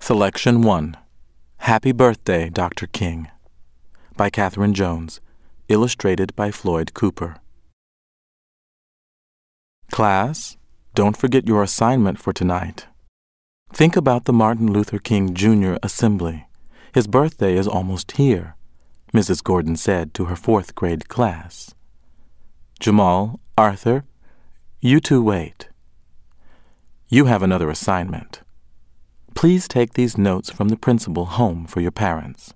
Selection 1. Happy Birthday, Dr. King, by Catherine Jones, illustrated by Floyd Cooper. Class, don't forget your assignment for tonight. Think about the Martin Luther King Jr. Assembly. His birthday is almost here, Mrs. Gordon said to her 4th grade class. Jamal, Arthur, you two wait. You have another assignment. Please take these notes from the principal home for your parents.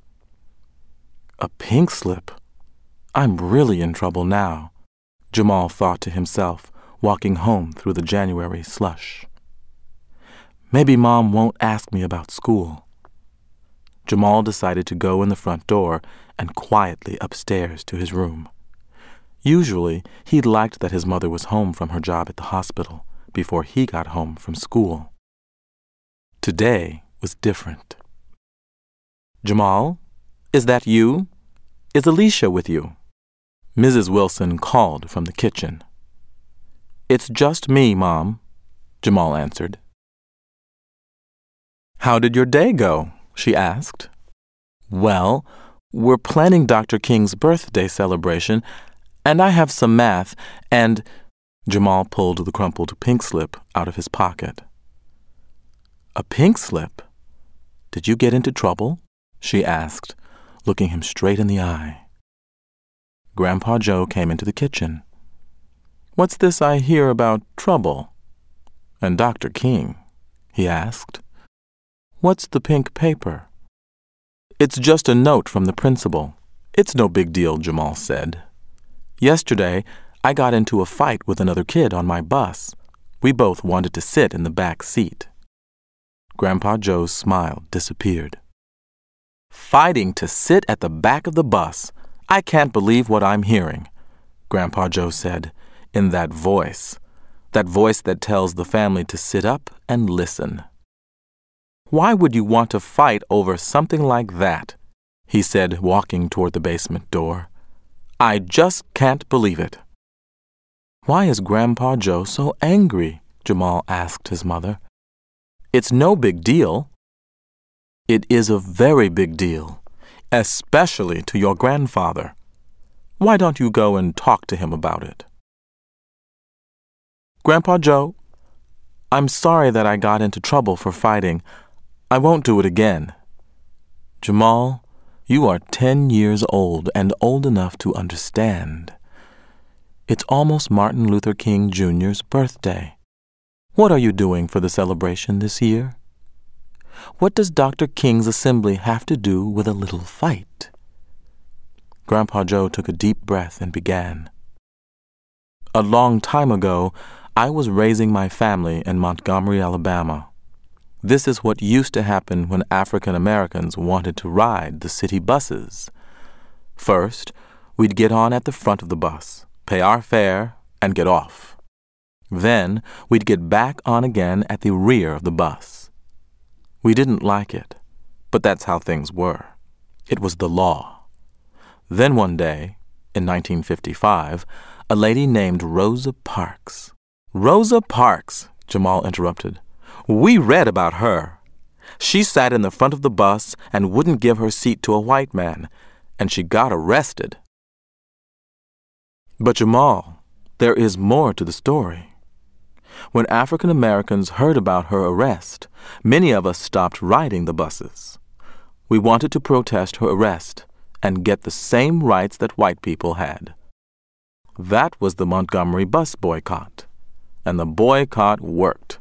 A pink slip? I'm really in trouble now, Jamal thought to himself, walking home through the January slush. Maybe Mom won't ask me about school. Jamal decided to go in the front door and quietly upstairs to his room. Usually, he'd liked that his mother was home from her job at the hospital before he got home from school. Today was different. Jamal, is that you? Is Alicia with you? Mrs. Wilson called from the kitchen. It's just me, Mom, Jamal answered. How did your day go? She asked. Well, we're planning Dr. King's birthday celebration, and I have some math, and Jamal pulled the crumpled pink slip out of his pocket. A pink slip? Did you get into trouble? She asked, looking him straight in the eye. Grandpa Joe came into the kitchen. What's this I hear about trouble? And Dr. King? He asked. What's the pink paper? It's just a note from the principal. It's no big deal, Jamal said. Yesterday, I got into a fight with another kid on my bus. We both wanted to sit in the back seat. Grandpa Joe's smile disappeared. Fighting to sit at the back of the bus. I can't believe what I'm hearing, Grandpa Joe said, in that voice that tells the family to sit up and listen. Why would you want to fight over something like that? He said, walking toward the basement door. I just can't believe it. Why is Grandpa Joe so angry? Jamal asked his mother. It's no big deal. It is a very big deal, especially to your grandfather. Why don't you go and talk to him about it? Grandpa Joe, I'm sorry that I got into trouble for fighting. I won't do it again. Jamal, you are 10 years old and old enough to understand. It's almost Martin Luther King Jr.'s birthday. What are you doing for the celebration this year? What does Dr. King's assembly have to do with a little fight? Grandpa Joe took a deep breath and began. A long time ago, I was raising my family in Montgomery, Alabama. This is what used to happen when African Americans wanted to ride the city buses. First, we'd get on at the front of the bus, pay our fare, and get off. Then, we'd get back on again at the rear of the bus. We didn't like it, but that's how things were. It was the law. Then one day, in 1955, a lady named Rosa Parks. Rosa Parks, Jamal interrupted. We read about her. She sat in the front of the bus and wouldn't give her seat to a white man, and she got arrested. But Jamal, there is more to the story. When African Americans heard about her arrest, many of us stopped riding the buses. We wanted to protest her arrest and get the same rights that white people had. That was the Montgomery bus boycott, and the boycott worked.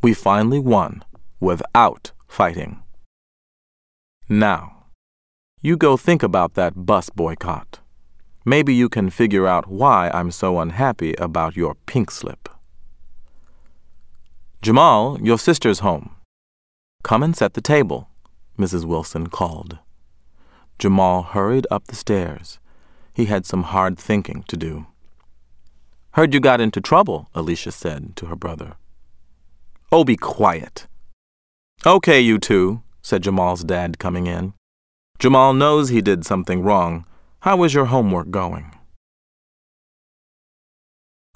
We finally won without fighting. Now, you go think about that bus boycott. Maybe you can figure out why I'm so unhappy about your pink slip. Jamal, your sister's home. Come and set the table, Mrs. Wilson called. Jamal hurried up the stairs. He had some hard thinking to do. Heard you got into trouble, Alicia said to her brother. Oh, be quiet. Okay, you two, said Jamal's dad coming in. Jamal knows he did something wrong. How is your homework going?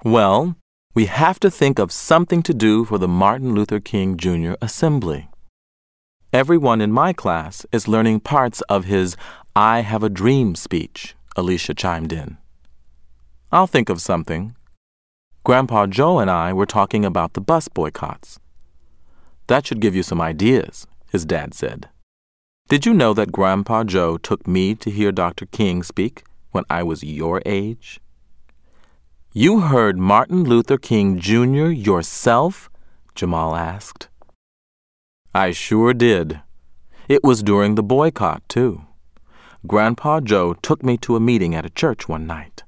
Well, we have to think of something to do for the Martin Luther King Jr. Assembly. Everyone in my class is learning parts of his I Have a Dream speech, Alicia chimed in. I'll think of something. Grandpa Joe and I were talking about the bus boycotts. That should give you some ideas, his dad said. Did you know that Grandpa Joe took me to hear Dr. King speak when I was your age? You heard Martin Luther King Jr. yourself? Jamal asked. I sure did. It was during the boycott, too. Grandpa Joe took me to a meeting at a church one night.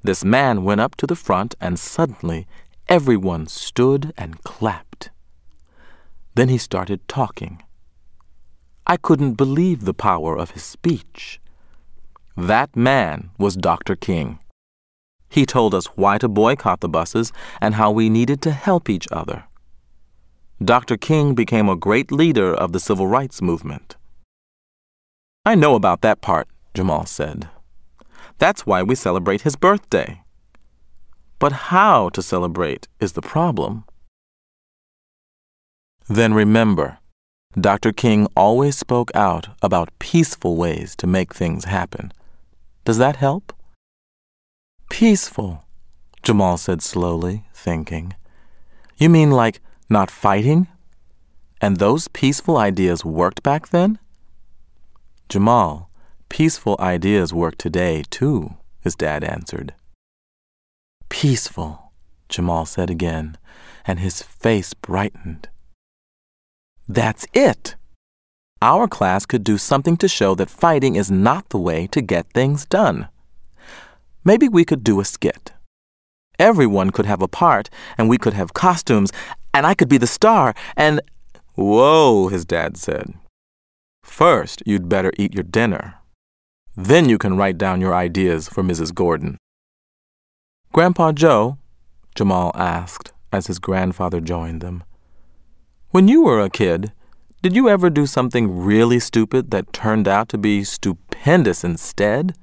This man went up to the front and suddenly everyone stood and clapped. Then he started talking. I couldn't believe the power of his speech. That man was Dr. King. He told us why to boycott the buses and how we needed to help each other. Dr. King became a great leader of the civil rights movement. I know about that part, Jamal said. That's why we celebrate his birthday. But how to celebrate is the problem. Then remember, Dr. King always spoke out about peaceful ways to make things happen. Does that help? Peaceful, Jamal said slowly, thinking. You mean like not fighting? And those peaceful ideas worked back then? Jamal, peaceful ideas work today, too, his dad answered. Peaceful, Jamal said again, and his face brightened. That's it! Our class could do something to show that fighting is not the way to get things done. Maybe we could do a skit. Everyone could have a part, and we could have costumes, and I could be the star, and... Whoa, his dad said. First, you'd better eat your dinner. Then you can write down your ideas for Mrs. Gordon. Grandpa Joe, Jamal asked as his grandfather joined them, when you were a kid, did you ever do something really stupid that turned out to be stupendous instead?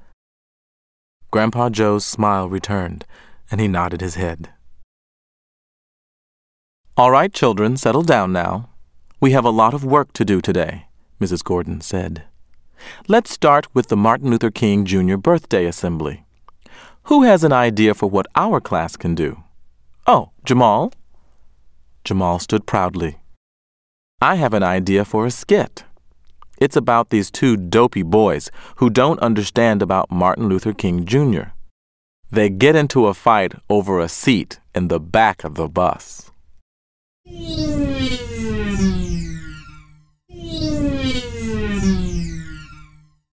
Grandpa Joe's smile returned, and he nodded his head. All right, children, settle down now. We have a lot of work to do today, Mrs. Gordon said. Let's start with the Martin Luther King Jr. birthday assembly. Who has an idea for what our class can do? Oh, Jamal? Jamal stood proudly. I have an idea for a skit. It's about these two dopey boys who don't understand about Martin Luther King Jr. They get into a fight over a seat in the back of the bus.